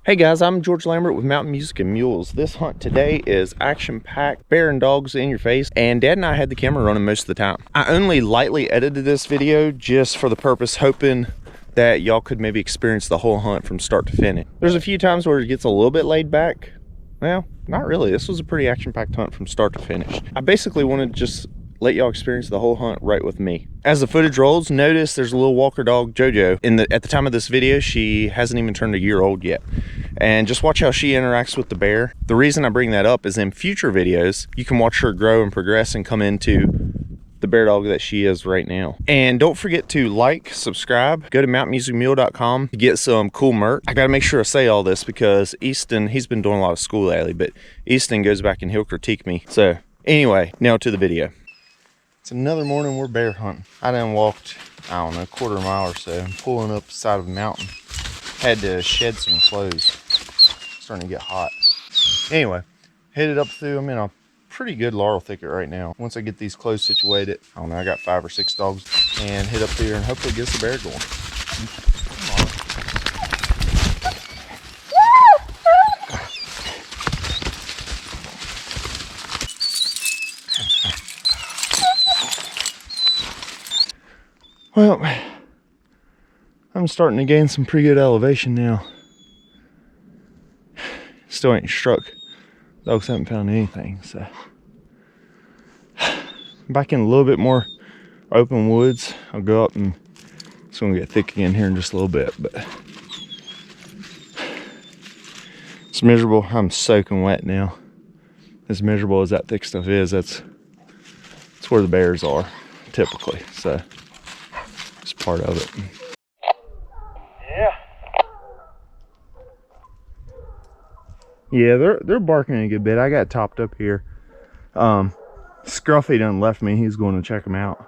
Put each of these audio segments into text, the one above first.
Hey guys, I'm George Lambert with Mountain Music and Mules. This hunt today is action-packed, bear and dogs in your face, and Dad and I had the camera running most of the time. I only lightly edited this video just for the purpose, hoping that y'all could maybe experience the whole hunt from start to finish. There's a few times where it gets a little bit laid back. Well, not really. This was a pretty action-packed hunt from start to finish. I basically wanted to just let y'all experience the whole hunt right with me. As the footage rolls, notice there's a little walker dog, Jojo. At the time of this video, she hasn't even turned a year old yet. And just watch how she interacts with the bear. The reason I bring that up is in future videos, you can watch her grow and progress and come into the bear dog that she is right now. And don't forget to like, subscribe, go to mountainmusicmule.com to get some cool merch. I gotta make sure I say all this because Easton, he's been doing a lot of school lately, but Easton goes back and he'll critique me. So anyway, now to the video. It's another morning, we're bear hunting. I done walked, I don't know, a quarter mile or so. I'm pulling up the side of the mountain. Had to shed some clothes. It's starting to get hot. Anyway, headed up through, I'm in a pretty good laurel thicket right now. Once I get these clothes situated, I don't know, I got 5 or 6 dogs, and head up there and hopefully get the bear going. Well, I'm starting to gain some pretty good elevation now. Still ain't struck. Dogs haven't found anything, so. Back in a little bit more open woods. I'll go up and it's gonna get thick again here in just a little bit, but it's miserable. I'm soaking wet now. As miserable as that thick stuff is, that's where the bears are typically, so it's part of it. Yeah, they're barking a good bit. I got topped up here. Scruffy done left me. He's going to check them out.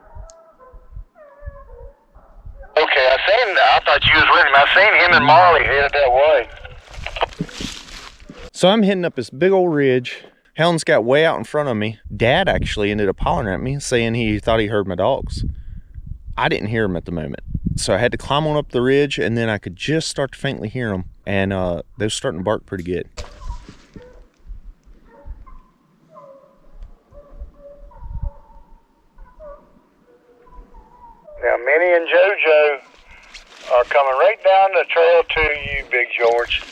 Okay, I thought you was with him. I seen him and Marley headed that way. So I'm hitting up this big old ridge. Hounds got way out in front of me. Dad actually ended up hollering at me, saying he thought he heard my dogs. I didn't hear them at the moment. So I had to climb on up the ridge, and then I could just start to faintly hear them. And they were starting to bark pretty good. Now, Minnie and JoJo are coming right down the trail to you, Big George.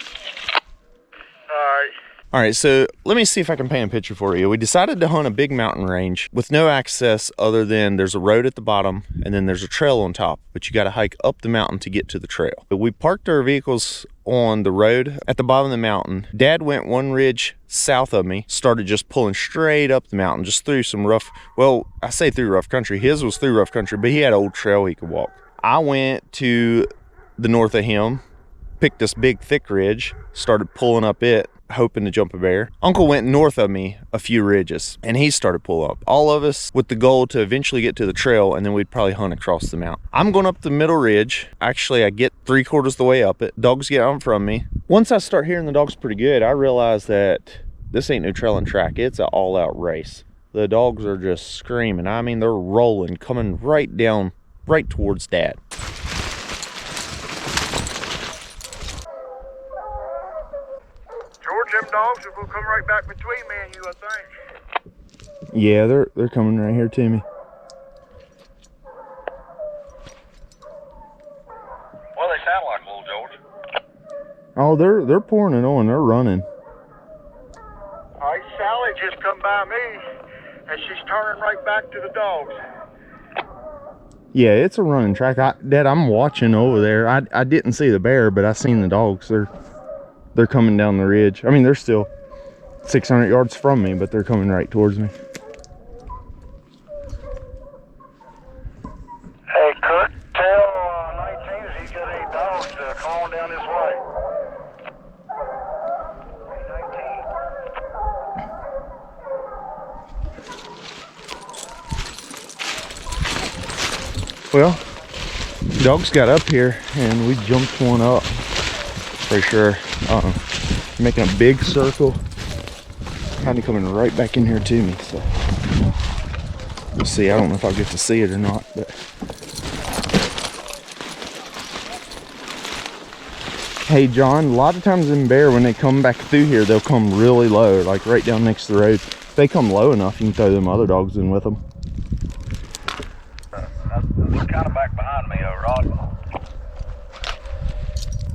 All right, so let me see if I can paint a picture for you. We decided to hunt a big mountain range with no access other than there's a road at the bottom and then there's a trail on top, but you got to hike up the mountain to get to the trail. But we parked our vehicles on the road at the bottom of the mountain. Dad went one ridge south of me, started just pulling straight up the mountain, just through some rough, well, I say through rough country. His was through rough country, but he had an old trail he could walk. I went to the north of him, picked this big thick ridge, started pulling up it, hoping to jump a bear. Uncle went north of me a few ridges and he started pulling up. All of us with the goal to eventually get to the trail, and then we'd probably hunt across the mountain. I'm going up the middle ridge. Actually, I get 3/4 the way up it. Dogs get out in front of me. Once I start hearing the dogs pretty good, I realize that this ain't no trail and track. It's an all-out race. The dogs are just screaming. I mean, they're rolling, coming right down, right towards Dad. Them dogs will come right back between me and you, I think. Yeah, they're coming right here to me. Well, they sound like little George. Oh, they're pouring it on. They're running. All right, Sally just come by me, and she's turning right back to the dogs. Yeah, it's a running track. Dad, I'm watching over there. I didn't see the bear, but I seen the dogs. They're coming down the ridge. I mean, they're still 600 yards from me, but they're coming right towards me. Hey, Cook, tell 19 if he's got any dogs to come on down this way. Well, dogs got up here and we jumped one up. For sure. Making a big circle, kind of coming right back in here to me. So we'll see. I don't know if I'll get to see it or not, but Hey John, a lot of times in bear, when they come back through here, they'll come really low, like right down next to the road. If they come low enough, you can throw them other dogs in with them. They're kind of back behind me, Rod.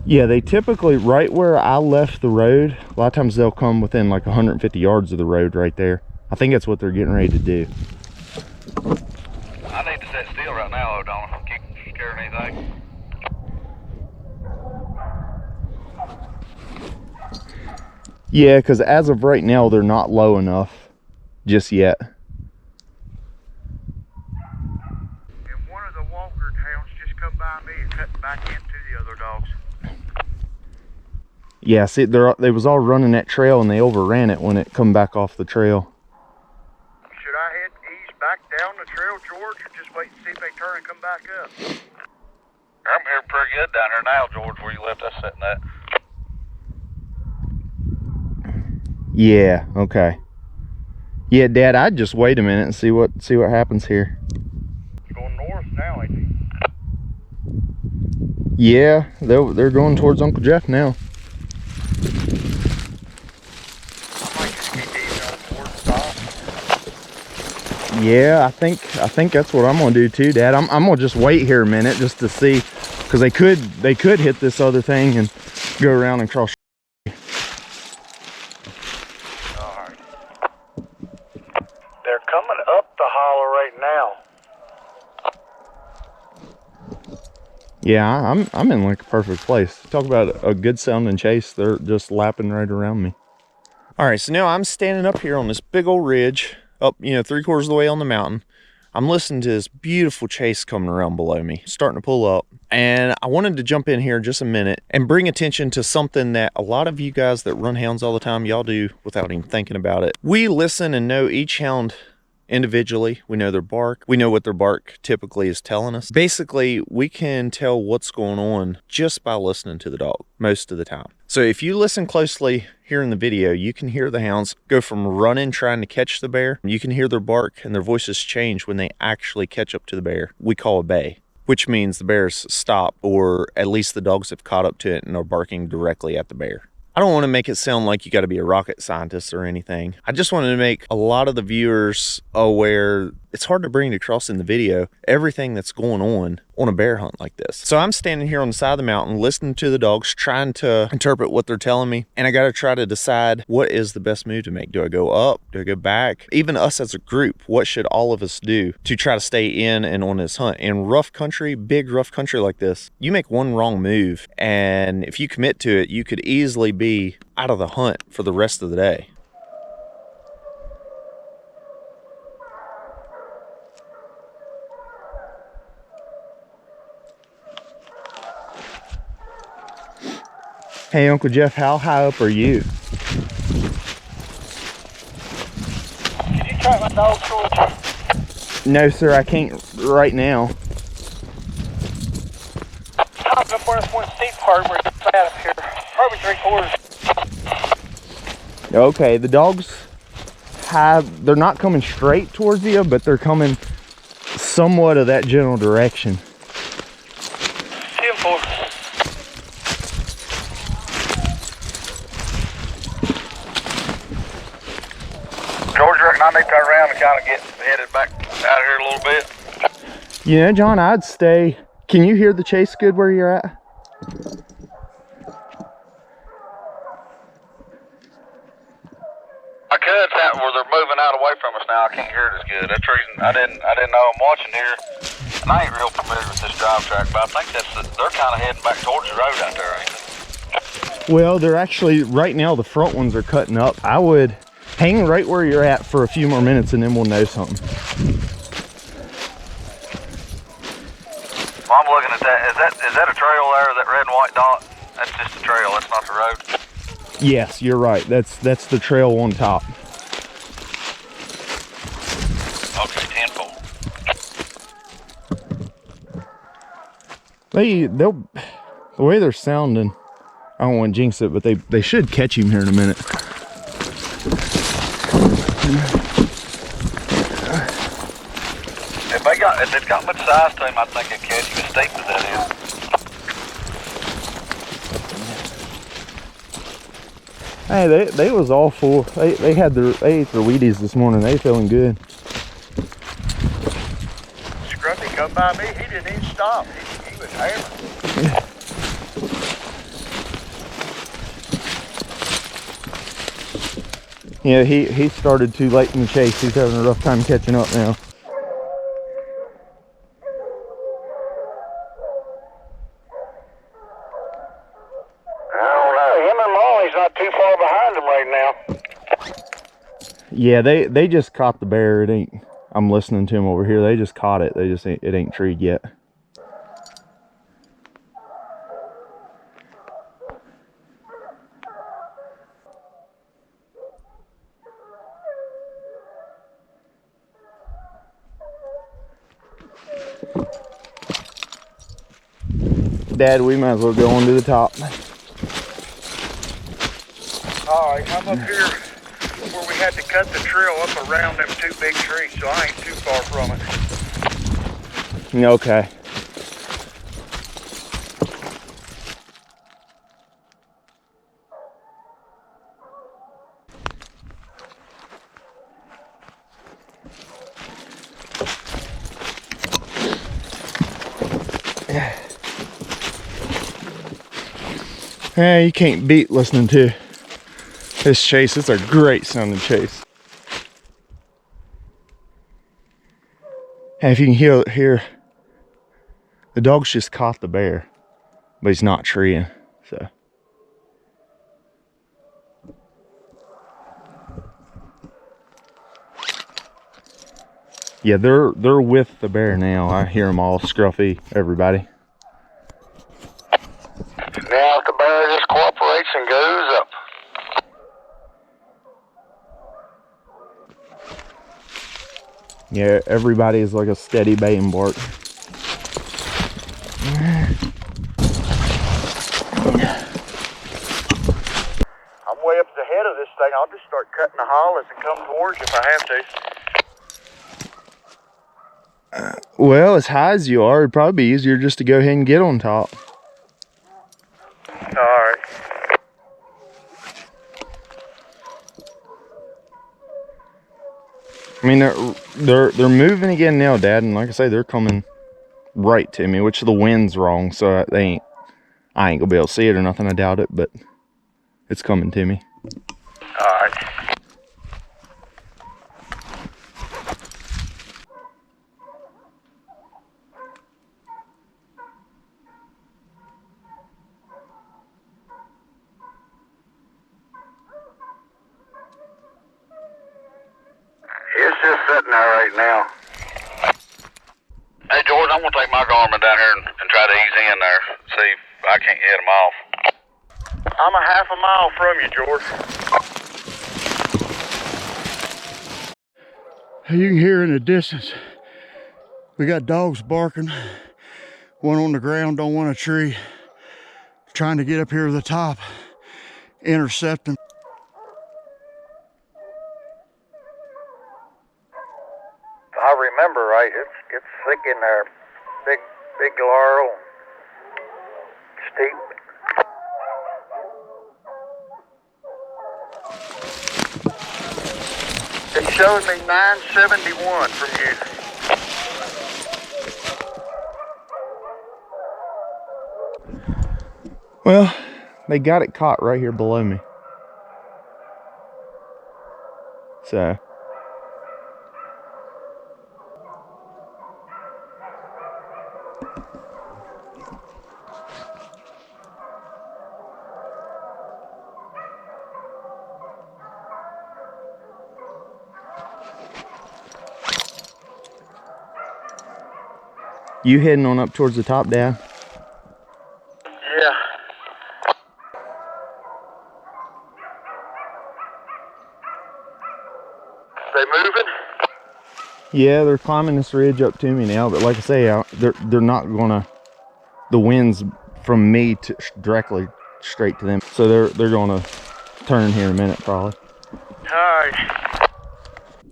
Yeah, they typically, right where I left the road, a lot of times they'll come within like 150 yards of the road right there. I think that's what they're getting ready to do. I need to sit still right now, O'Donnell. Keep scaring anything. Yeah, because as of right now, they're not low enough just yet. And one of the walkered hounds just come by me and cut back into the other dogs. Yeah, see, they was all running that trail and they overran it when it come back off the trail. Should I ease back down the trail, George, or just wait and see if they turn and come back up? I'm hearing pretty good down here now, George, where you left us sitting at. Yeah, okay. Yeah, Dad, I'd just wait a minute and see what happens here. It's going north now, ain't he? Yeah, they're going towards Uncle Jeff now. I might just keep easing on towards stop. Yeah, I think that's what I'm gonna do too, Dad. I'm gonna just wait here a minute just to see, because they could hit this other thing and go around and cross. Alright. They're coming up the holler right now. Yeah, I'm in like a perfect place. Talk about a good sounding chase. They're just lapping right around me. All right, so now I'm standing up here on this big old ridge, up, 3/4 of the way on the mountain. I'm listening to this beautiful chase coming around below me, starting to pull up. And I wanted to jump in here just a minute and bring attention to something that a lot of you guys that run hounds all the time, y'all do without even thinking about it. We listen and know each hound individually. We know their bark. We know what their bark typically is telling us. Basically, we can tell what's going on just by listening to the dog most of the time. So if you listen closely here in the video, you can hear the hounds go from running, trying to catch the bear. You can hear their bark and their voices change when they actually catch up to the bear. We call a bay, which means the bears stop, or at least the dogs have caught up to it and are barking directly at the bear. I don't want to make it sound like you got to be a rocket scientist or anything. I just wanted to make a lot of the viewers aware. It's hard to bring across in the video everything that's going on a bear hunt like this. So I'm standing here on the side of the mountain listening to the dogs, trying to interpret what they're telling me, and I got to try to decide what is the best move to make. Do I go up? Do I go back? Even us as a group, what should all of us do to try to stay in and on this hunt? In rough country, big rough country like this, you make one wrong move, and if you commit to it, you could easily be out of the hunt for the rest of the day. Hey, Uncle Jeff, how high up are you? Can you track my dog, George? No, sir, I can't right now. Top up where this one steep part where it's at up here. Probably 3/4. Okay, the dogs they're not coming straight towards you, but they're coming somewhat of that general direction. 10-4. George, I reckon I need to turn around and kind of get headed back out of here a little bit. John, I'd stay. Can you hear the chase good where you're at? I could, where they're moving out away from us now. I can't hear it as good. That's the reason I didn't know I'm watching here. And I ain't real familiar with this drive track, but I think they're kind of heading back towards the road out there, ain't they? Well, they're actually, right now, the front ones are cutting up. I would hang right where you're at for a few more minutes and then we'll know something. Well, I'm looking at that. Is that a trail there, that red and white dot? That's just a trail, that's not the road. Yes, you're right. That's the trail on top. Okay, 10-4. The way they're sounding, I don't want to jinx it, but they should catch him here in a minute. If they've got much size to him, I think they'd catch him as steep as that is. Hey, they was all full. They ate their Wheaties this morning. They feeling good. Scruffy come by me, he didn't even stop. He was hammered. Yeah, he started too late in the chase. He's having a rough time catching up now. I don't know. Him and Molly's not too far behind him right now. Yeah, they just caught the bear. It ain't. I'm listening to him over here. They just caught it. They just ain't. It ain't treed yet. Dad, we might as well go on to the top. All right, I'm up here where we had to cut the trail up around them two big trees, so I ain't too far from it. Okay. Yeah, you can't beat listening to this chase. It's a great sounding chase. And if you can hear, the dog's just caught the bear, but he's not treeing, so. Yeah, they're with the bear now. I hear them all, Scruffy, everybody. Now if the bear just cooperates and goes up. Yeah, everybody is like a steady bay and bark. I'm way up the head of this thing. I'll just start cutting the hollows and come towards you if I have to. Well, as high as you are, it'd probably be easier just to go ahead and get on top. All right. I mean, they're moving again now, Dad, and like I say, they're coming right to me, which the wind's wrong, so I ain't gonna be able to see it or nothing. I doubt it, but it's coming to me. All right. It's just sitting there right now. Hey, George, I'm going to take my Garmin down here and try to ease in there. See if I can't head him off. I'm a half a mile from you, George. You can hear in the distance, we got dogs barking. One on the ground, don't want a tree. Trying to get up here to the top, intercept them. If I remember right, it's thick in there. Big laurel, steep. It showed me 971 from you. Well, they got it caught right here below me. So. You heading on up towards the top, Dad? Yeah. They moving? Yeah, they're climbing this ridge up to me now, but like I say, they're not gonna. The wind's from me to directly straight to them, so they're gonna turn here in a minute probably. All right.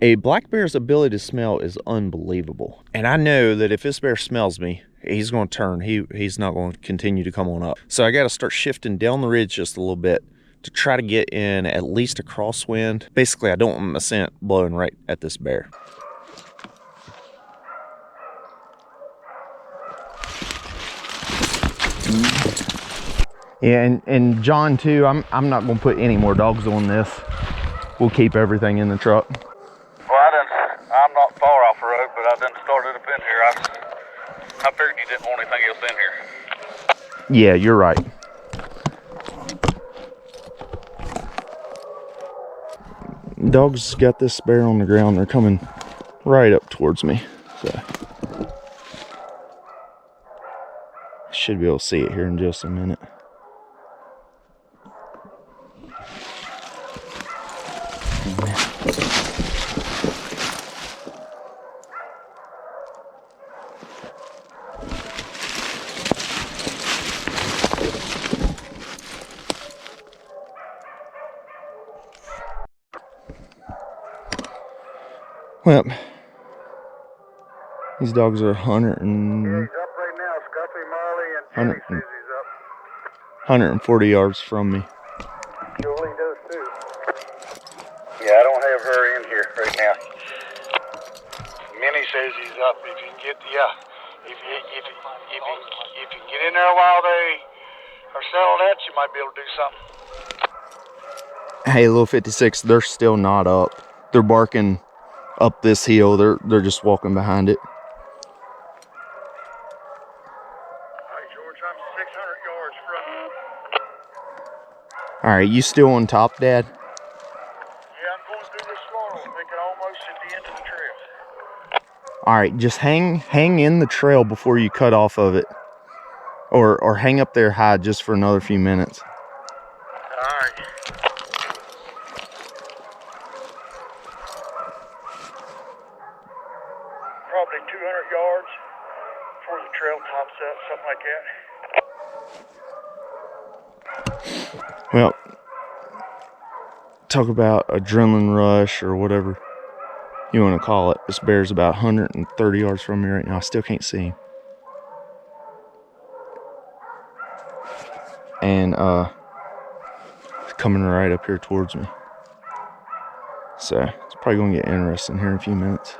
A black bear's ability to smell is unbelievable, and I know that if this bear smells me, he's going to turn. He's not going to continue to come on up. So I got to start shifting down the ridge just a little bit to try to get in at least a crosswind. Basically, I don't want my scent blowing right at this bear. Yeah, and John too, I'm not gonna put any more dogs on this. We'll keep everything in the truck. Well, I'm not far off the road, but I done started up in here. I figured you didn't want anything else in here. Yeah, you're right. Dogs got this bear on the ground. They're coming right up towards me. So should be able to see it here in just a minute. Well, these dogs are 100 and He's up right now, Scuffy, Marley, and Jenny says he's up. 140 yards from me. Julie does too. Yeah, I don't have her in here right now. Minnie says he's up. If you can get if you can get in there while they are settled out, you might be able to do something. Hey, little 56, they're still not up. They're barking up this hill. They're just walking behind it. All right, George, I'm 600 yards from you. All right, you still on top, Dad? Yeah, I'm going through this funnel, thinking almost at the end of the trail. All right, just hang in the trail before you cut off of it. Or hang up there high just for another few minutes. All right. Probably 200 yards before the trail tops up, something like that. Well, talk about adrenaline rush or whatever you want to call it. This bear's about 130 yards from me right now. I still can't see him. And coming right up here towards me. So it's probably gonna get interesting here in a few minutes.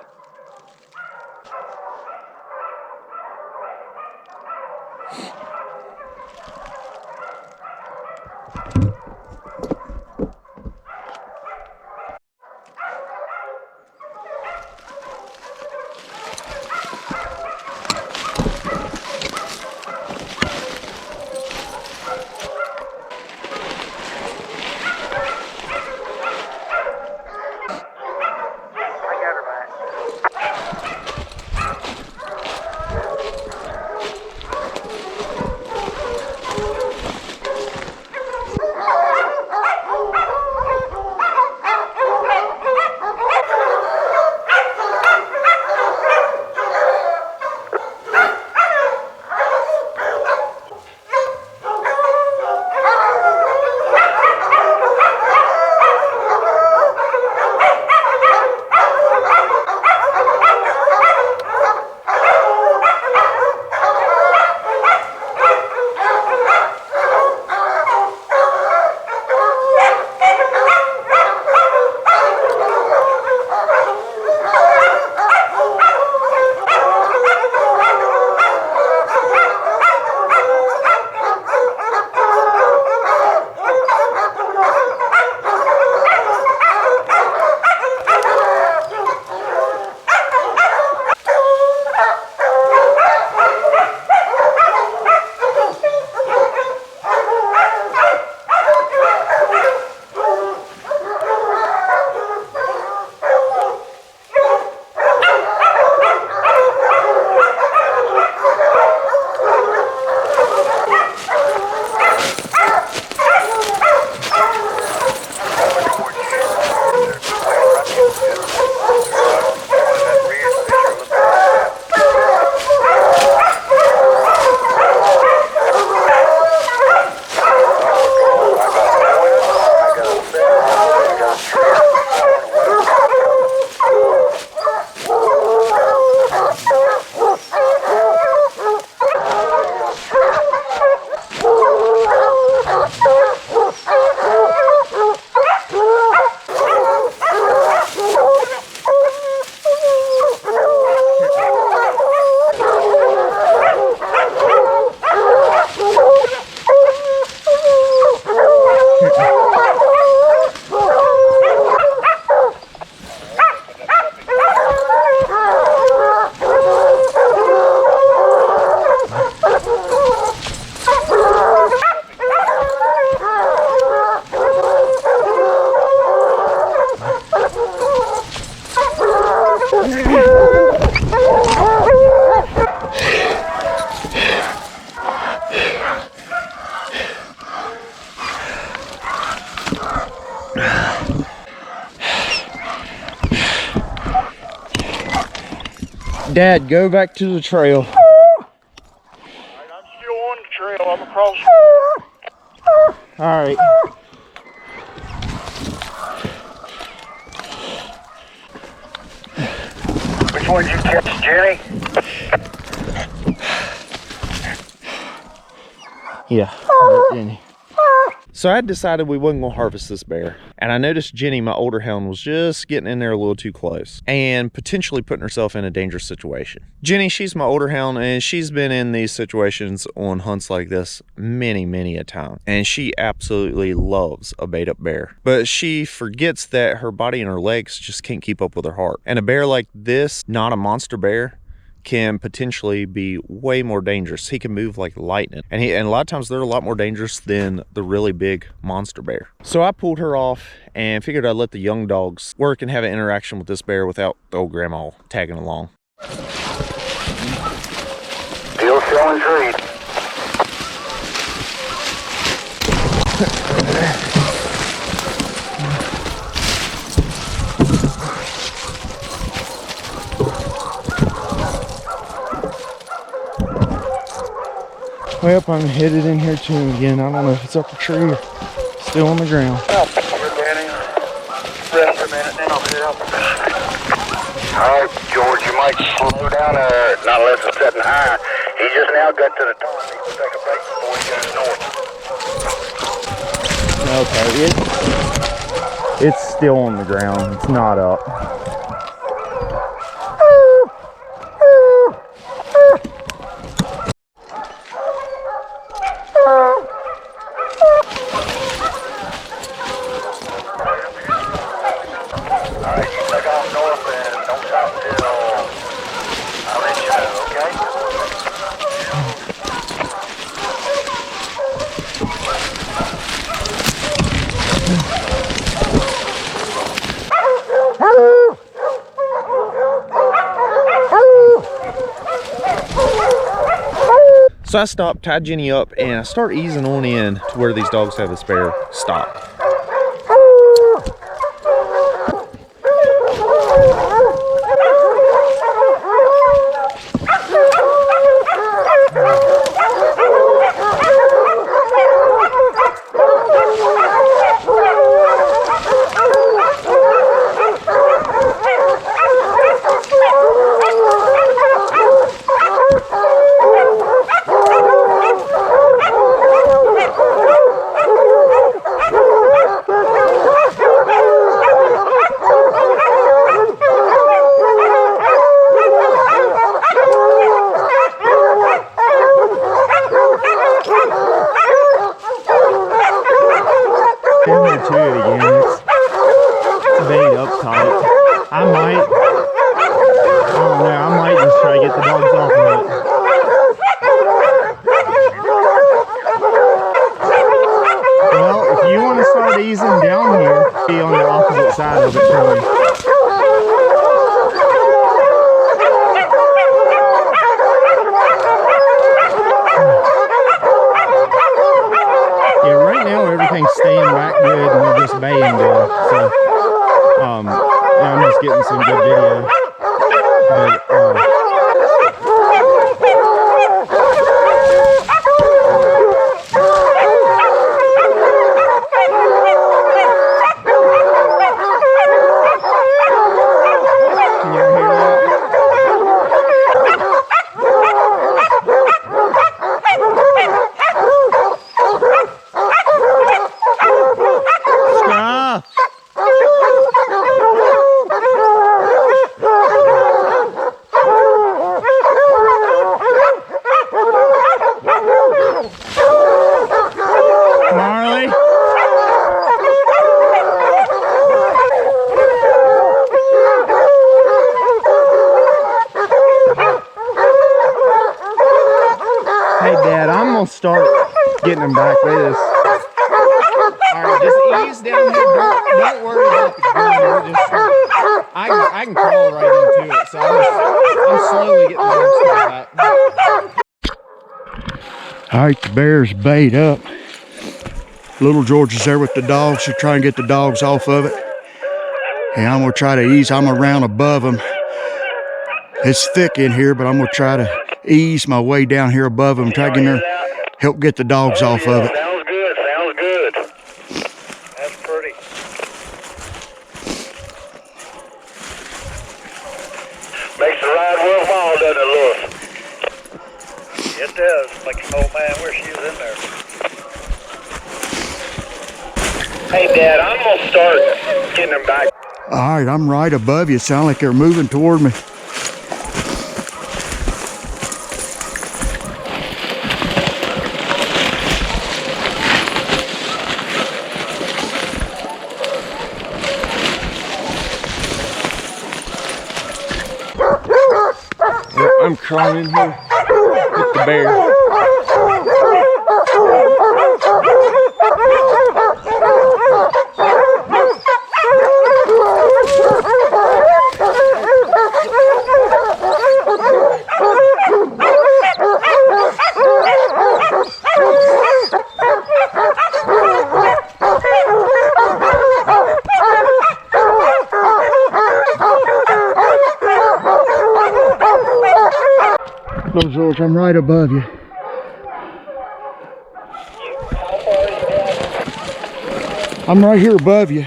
Dad, go back to the trail. I'm still on the trail. I'm across. All right. Which one did you catch, Jenny? Yeah, Jenny. So I decided we wasn't gonna harvest this bear. And I noticed Jenny, my older hound, was just getting in there a little too close and potentially putting herself in a dangerous situation. Jenny, she's my older hound, and she's been in these situations on hunts like this many a time. And she absolutely loves a bait up bear. But she forgets that her body and her legs just can't keep up with her heart. And a bear like this, not a monster bear, can potentially be way more dangerous. He can move like lightning, and a lot of times they're a lot more dangerous than the really big monster bear. So I pulled her off and figured I'd let the young dogs work and have an interaction with this bear without the old grandma tagging along. Still showing trees. Well, I'm headed in here to him again. I don't know if it's up the tree or still on the ground. I'll put her down in. Rest a minute, then I'll head up. All right, George, you might slow down not unless it's setting high. He just now got to the top. He can take a break before he goes north. Okay, it's still on the ground. It's not up. So I stopped, tied Jenny up, and I start easing on in to where these dogs have a spare stop. Getting some good video, but can you hear that? Stop! Start getting them back with us. Alright, just ease down here. Don't worry about the gun. I can crawl right into it, so I'm slowly getting the dogs back. Alright, the bear's bait up. Little George is there with the dogs to try and get the dogs off of it. And I'm gonna try to ease. I'm around above them It's thick in here, but I'm gonna try to ease my way down here above them, try to get in there, help get the dogs off of it. Sounds good, sounds good. That's pretty. Makes the ride worthwhile, doesn't it, Lewis? It does. Like, oh man, where she was in there. Hey, Dad, I'm gonna start getting them back. All right, I'm right above you. Sound like they're moving toward me. I'm crawling in here with the bear. Look, George, I'm right above you. I'm right here above you.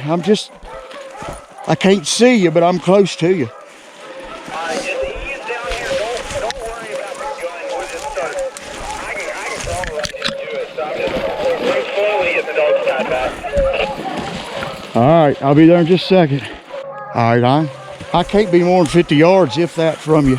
I can't see you, but I'm close to you. Just ease down here. Don't worry about the gun. We'll just start. I can probably just do it. So I'm just slowly get the dog's tied back. All right, I'll be there in just a second. All right, I can't be more than 50 yards, if that, from you.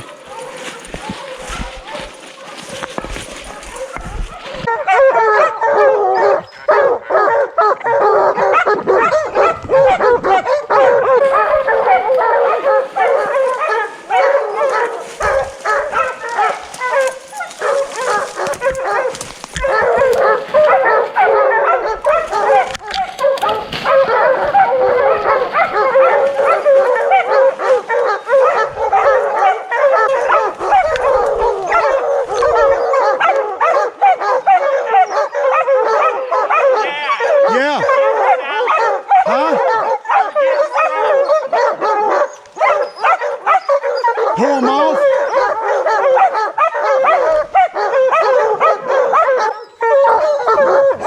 Yeah. Huh? Pull them off.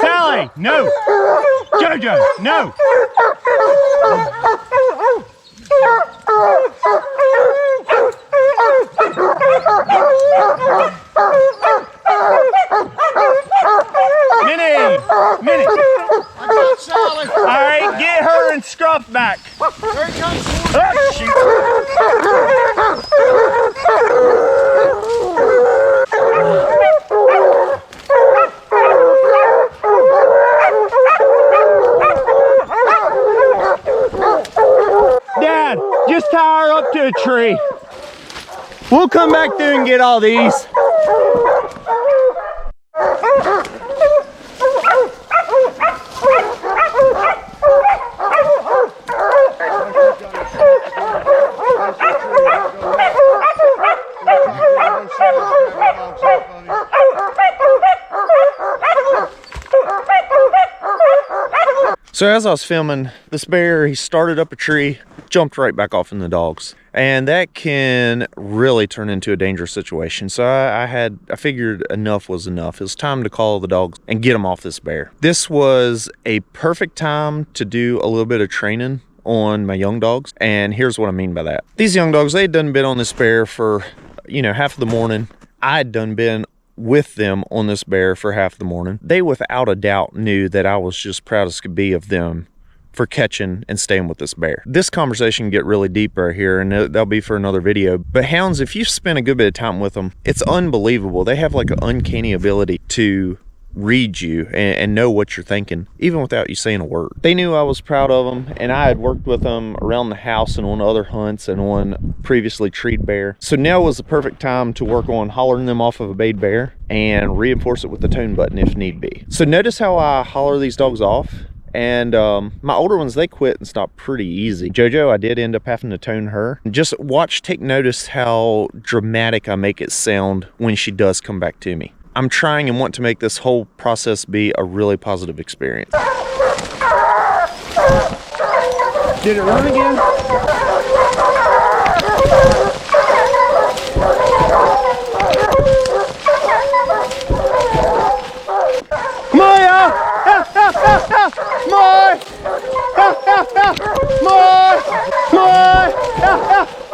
Sally, no. Jojo, no. Minnie. I got Sally. All right, get her and Scruff back. Here he comes. Oh, shoot. Dad, just tie her up to a tree. We'll come back through and get all these. So as I was filming, this bear, he started up a tree, jumped right back off in the dogs. And that can really turn into a dangerous situation. So I figured enough was enough. It was time to call the dogs and get them off this bear. This was a perfect time to do a little bit of training on my young dogs. And here's what I mean by that. These young dogs, they had done been on this bear for, half of the morning. I had done been with them on this bear for half the morning. They without a doubt knew that I was just proud as could be of them for catching and staying with this bear. This conversation can get really deep right here, and that'll be for another video. But hounds, if you spend a good bit of time with them, it's unbelievable. They have like an uncanny ability to read you and know what you're thinking, even without you saying a word. They knew I was proud of them, and I had worked with them around the house and on other hunts and on previously treed bear. So now was the perfect time to work on hollering them off of a bayed bear and reinforce it with the tone button if need be. So notice how I holler these dogs off. And my older ones, they quit and stopped pretty easy. Jojo, I did end up having to tone her. Just take notice how dramatic I make it sound when she does come back to me. I'm trying and want to make this whole process be a really positive experience. Did it run again?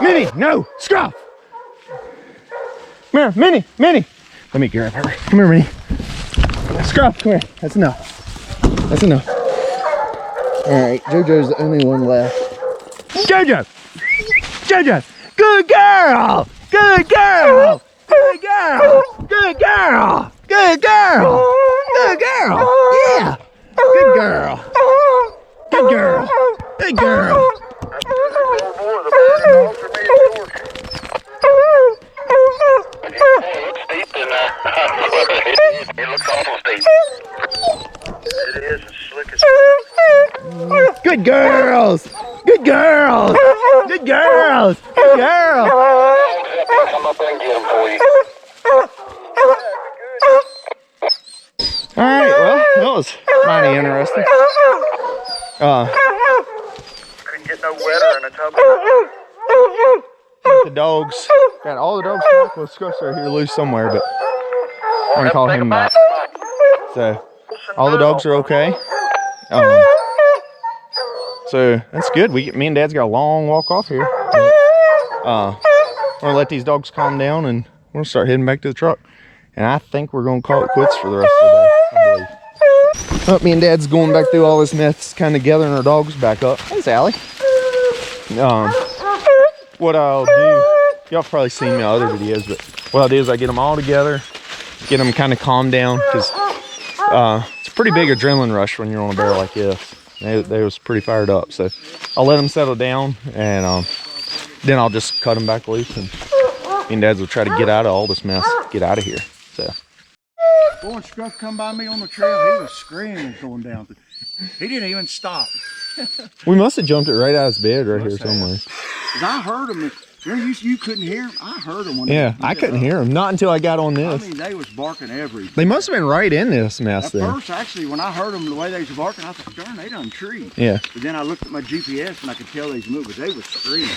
Minnie, no, Scruff. Come here, Minnie. Let me grab her. Come here, Minnie. Scruff, come here. That's enough. That's enough. All right, JoJo's the only one left. JoJo. Good girl. Good girl. Good girl. Good girl. Good girl. Good girl. Yeah. Good girl. Good girl. Good girl. It looks awful steep. It is as slick as. Good girls. Good girls. Good girls. Good girls. Come up there and get them for you. All right, well, that was mighty interesting. Couldn't get no wetter in a tub. The dogs, got all the dogs back. Well, Scruff's right here loose somewhere, but I'm gonna call him back. So, all the dogs are okay. So that's good. Me and Dad's got a long walk off here. We're gonna let these dogs calm down and we're gonna start heading back to the truck. And I think we're gonna call it quits for the rest of the day, I believe. Oh, me and Dad's going back through all this mess, kind of gathering our dogs back up. Hey, Sally. What I'll do, y'all probably seen my other videos, but what I'll do is I get them all together, get them kind of calmed down, because it's a pretty big adrenaline rush when you're on a bear like this. They was pretty fired up, so I'll let them settle down, and then I'll just cut them back loose, and me and Dad's will try to get out of all this mess, get out of here. So. Boy, when Scruff come by me on the trail, he was screaming going down. He didn't even stop. We must have jumped it right out of his bed right here somewhere. I heard him. You couldn't hear him. I heard him. Yeah, I couldn't hear him. Not until I got on this. I mean, they was barking every. They must have been right in this mess then. At first, actually, when I heard them the way they was barking, I thought, darn, they done treed. Yeah. But then I looked at my GPS and I could tell these moved, but they was screaming.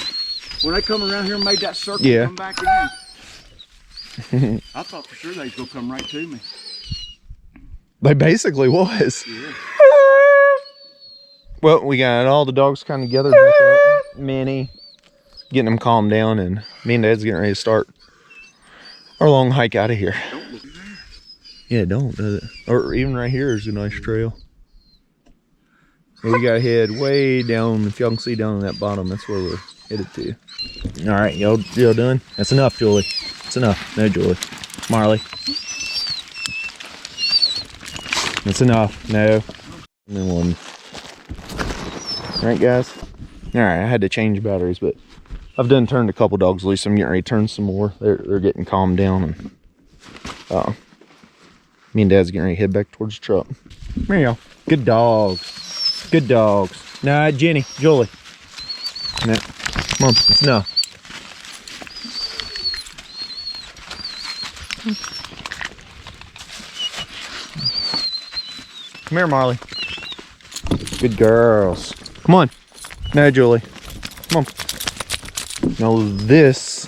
When they come around here and made that circle and come back in, I thought for sure they was gonna come right to me. They basically was. Yeah. Well, we got all the dogs kind of gathered back up. Minnie, getting them calmed down, and me and Dad's getting ready to start our long hike out of here. Don't look there. Yeah, don't, does it? Or even right here is a nice trail. We gotta head way down. If y'all can see down on that bottom, that's where we're headed to. All right, y'all done? That's enough, Julie. That's enough. No, Julie. Marley. That's enough. No. And then one. All right, guys. All right, I had to change batteries, but I've done turned a couple dogs loose. I'm getting ready to turn some more. They're getting calmed down, and me and Dad's getting ready to head back towards the truck. There you go. Good dogs. Good dogs. Nah, Jenny, Julie. No. Come on, it's enough. Come here, Marley. Good girls. Come on. No, Julie. Come on. Now this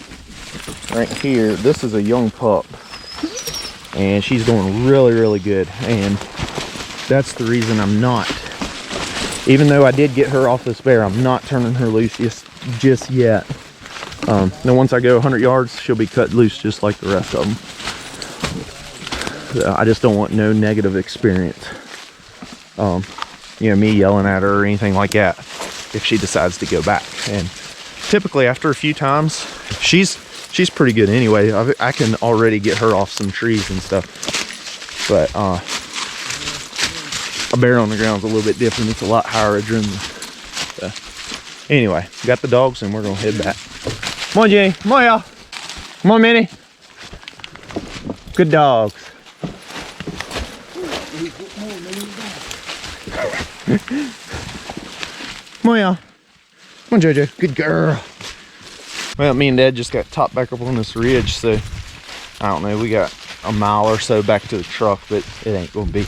right here, this is a young pup. And she's doing really, really good. And that's the reason I'm not. Even though I did get her off this bear, I'm not turning her loose just yet. Then once I go 100 yards, she'll be cut loose just like the rest of them. I just don't want no negative experience. You know, me yelling at her or anything like that if she decides to go back. And typically after a few times, she's pretty good anyway. I can already get her off some trees and stuff. But a bear on the ground is a little bit different. It's a lot higher adrenaline. So, anyway, got the dogs and we're gonna head back. Come on, Jenny. Come on, y'all. Come on, Minnie. Good dogs. Come on, y'all. Come on, JoJo. Good girl. Well, me and Dad just got topped back up on this ridge, so I don't know. We got a mile or so back to the truck, but it ain't gonna be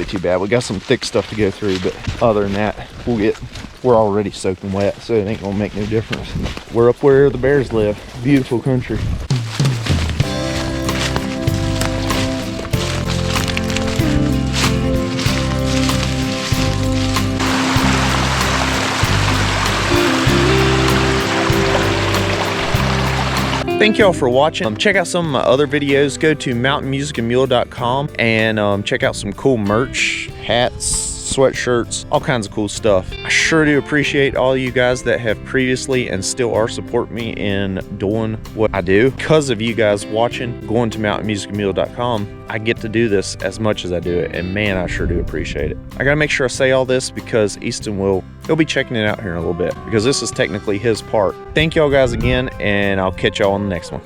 too bad. We got some thick stuff to go through, but other than that, we're already soaking wet, so it ain't gonna make no difference. We're up where the bears live. Beautiful country. Thank y'all for watching. Check out some of my other videos. Go to mountainmusicandmule.com and check out some cool merch, hats, sweatshirts, all kinds of cool stuff. I sure do appreciate all you guys that have previously and still are support me in doing what I do. Because of you guys watching, going to mountainmusicandmule.com, I get to do this as much as I do it, and man, I sure do appreciate it. I gotta make sure I say all this because Easton he'll be checking it out here in a little bit because this is technically his part. Thank y'all guys again, and I'll catch y'all on the next one.